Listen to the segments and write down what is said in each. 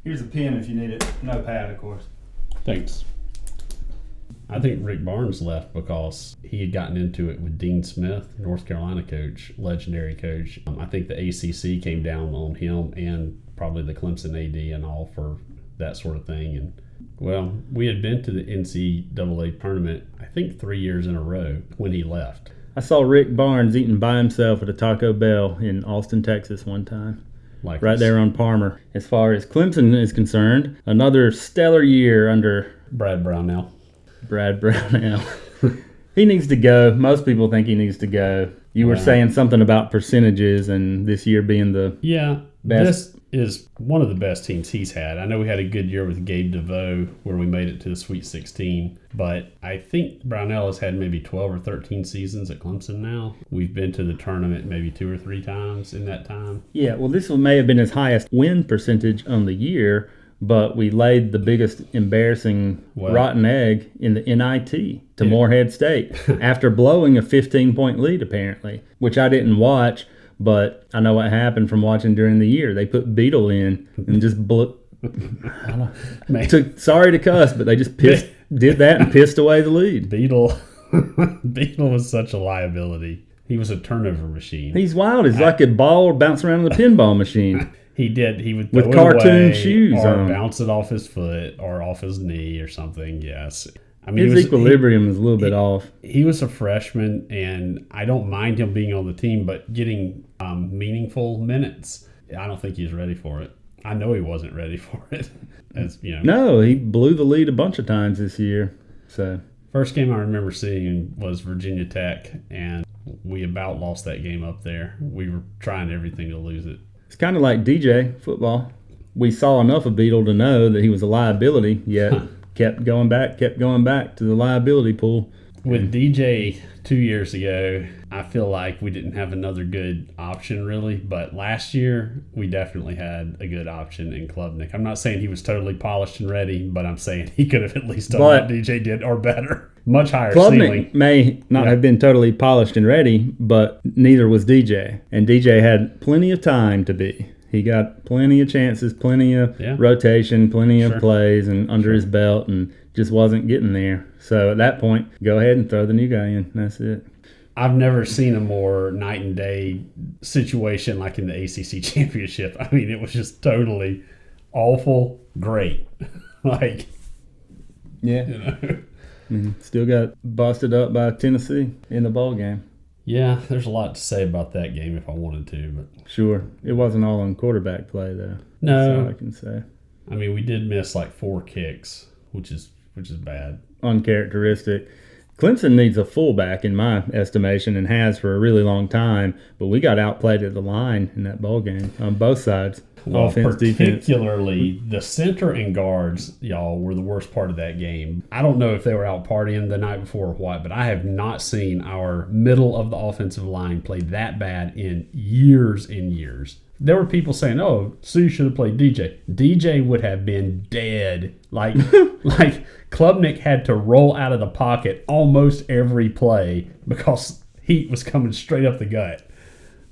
Here's a pen if you need it. No pad, of course. Thanks. I think Rick Barnes left because he had gotten into it with Dean Smith, North Carolina coach, legendary coach. I think the ACC came down on him and probably the Clemson AD and all for that sort of thing. And well, we had been to the NCAA tournament, I think 3 years in a row when he left. I saw Rick Barnes eating by himself at a Taco Bell in Austin, Texas one time. Like right there on Palmer. As far as Clemson is concerned, another stellar year under Brad Brownell. He needs to go. Most people think he needs to go. You were saying something about percentages and this year being the best. This is one of the best teams he's had. I know we had a good year with Gabe DeVoe where we made it to the Sweet 16, but I think Brownell has had maybe 12 or 13 seasons at Clemson now. We've been to the tournament maybe 2 or 3 times in that time. Yeah, well, this may have been his highest win percentage on the year, but we laid the biggest embarrassing rotten egg in the NIT to Morehead State after blowing a 15-point lead, apparently, which I didn't watch, but I know what happened from watching during the year. They put Beetle in and just sorry to cuss, but they just did that and pissed away the lead. Beetle was such a liability. He was a turnover machine. He's wild. He's like a ball bouncing around in the pinball machine. He did. He would throw with cartoon shoes or on, bounce it off his foot or off his knee or something. Yes, I mean his equilibrium is a little bit off. He was a freshman, and I don't mind him being on the team, but getting meaningful minutes, I don't think he's ready for it. I know he wasn't ready for it. As you know, no, he blew the lead a bunch of times this year. So first game I remember seeing was Virginia Tech, and we about lost that game up there. We were trying everything to lose it. It's kind of like DJ football. We saw enough of Beetle to know that he was a liability, yet kept going back to the liability pool. With DJ 2 years ago, I feel like we didn't have another good option really, but last year we definitely had a good option in Klubnik. I'm not saying he was totally polished and ready, but I'm saying he could have at least done what DJ did or better. Much higher ceiling. Klubnik may not have been totally polished and ready, but neither was DJ. And DJ had plenty of time to be. He got plenty of chances, plenty of rotation, plenty of plays and under his belt, and just wasn't getting there. So at that point, go ahead and throw the new guy in. That's it. I've never seen a more night and day situation like in the ACC championship. I mean, it was just totally awful, great. Still got busted up by Tennessee in the bowl game. Yeah, there's a lot to say about that game if I wanted to, but sure, it wasn't all on quarterback play though. No, that's all I can say. I mean, we did miss like 4 kicks, which is bad. Uncharacteristic. Clemson needs a fullback in my estimation and has for a really long time, but we got outplayed at the line in that bowl game on both sides. Offense, particularly defense. The center and guards, y'all, were the worst part of that game. I don't know if they were out partying the night before or what, but I have not seen our middle of the offensive line play that bad in years and years. There were people saying, "Oh, Sue should have played DJ." DJ would have been dead. Like Klubnik had to roll out of the pocket almost every play because heat was coming straight up the gut.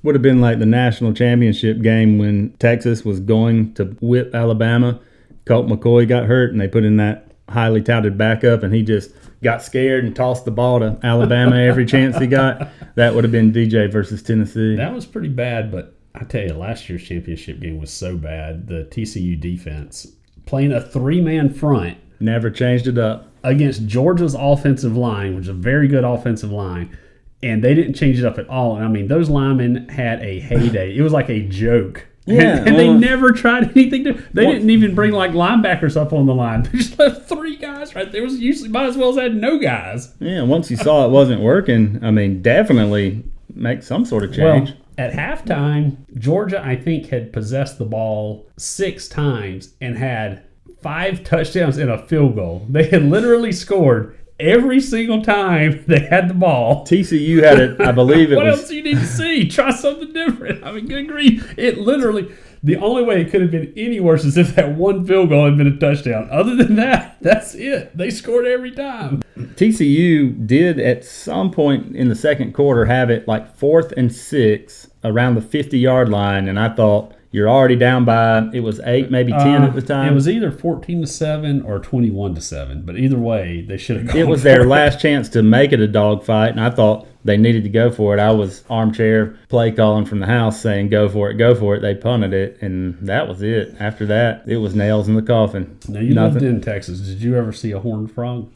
Would have been like the national championship game when Texas was going to whip Alabama. Colt McCoy got hurt, and they put in that highly touted backup, and he just got scared and tossed the ball to Alabama every chance he got. That would have been DJ versus Tennessee. That was pretty bad, but I tell you, last year's championship game was so bad. The TCU defense playing a 3-man front. Never changed it up. Against Georgia's offensive line, which is a very good offensive line. And they didn't change it up at all. And I mean, those linemen had a heyday. It was like a joke. Yeah, and they never tried anything to. They didn't even bring like linebackers up on the line. They just left 3 guys right there. It was usually might as well have had no guys. Yeah, once you saw it wasn't working, I mean, definitely make some sort of change. Well, at halftime, Georgia, I think, had possessed the ball 6 times and had 5 touchdowns and a field goal. They had literally scored every single time they had the ball. TCU had it, I believe it what was... What else do you need to see? Try something different. I mean, good grief. It literally... The only way it could have been any worse is if that one field goal had been a touchdown. Other than that, that's it. They scored every time. TCU did at some point in the second quarter have it like 4th and 6 around the 50-yard line, and I thought, You're already down by, it was 8, maybe 10 at the time. It was either 14-7 or 21-7, but either way, they should have gone. It was their last chance to make it a dogfight, and I thought they needed to go for it. I was armchair play calling from the house saying, go for it, go for it. They punted it, and that was it. After that, it was nails in the coffin. Now, you lived in Texas. Did you ever see a horned frog?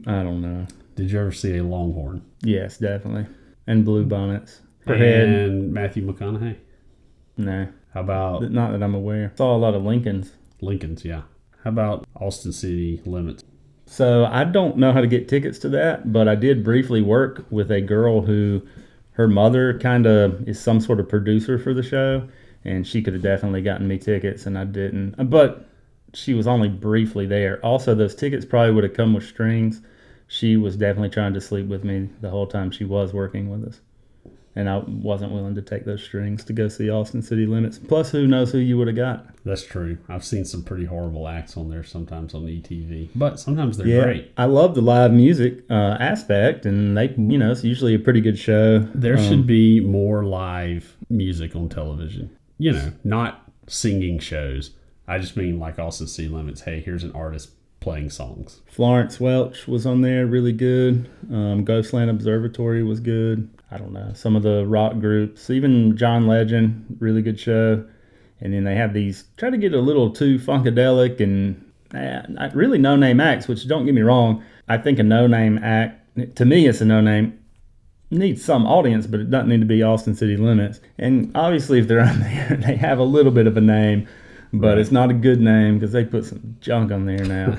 I don't know. Did you ever see a longhorn? Yes, definitely. And blue bonnets. And Matthew McConaughey? No. How about... Not that I'm aware. Saw a lot of Lincolns. Lincolns, yeah. How about Austin City Limits? So I don't know how to get tickets to that, but I did briefly work with a girl who, her mother kind of is some sort of producer for the show, and she could have definitely gotten me tickets, and I didn't. But she was only briefly there. Also, those tickets probably would have come with strings. She was definitely trying to sleep with me the whole time she was working with us. And I wasn't willing to take those strings to go see Austin City Limits. Plus, who knows who you would have got. That's true. I've seen some pretty horrible acts on there sometimes on ETV. But sometimes they're great. I love the live music aspect, and they, it's usually a pretty good show. There should be more live music on television. Not singing shows. I just mean like Austin City Limits. Hey, here's an artist playing songs. Florence Welch was on there, really good. Ghostland Observatory was good. I don't know, some of the rock groups, even John Legend, really good show. And then they have these, try to get a little too funkadelic and really no-name acts, which don't get me wrong. I think a no-name act, to me it's a no-name, needs some audience, but it doesn't need to be Austin City Limits. And obviously if they're on there, they have a little bit of a name, but It's not a good name because they put some junk on there now.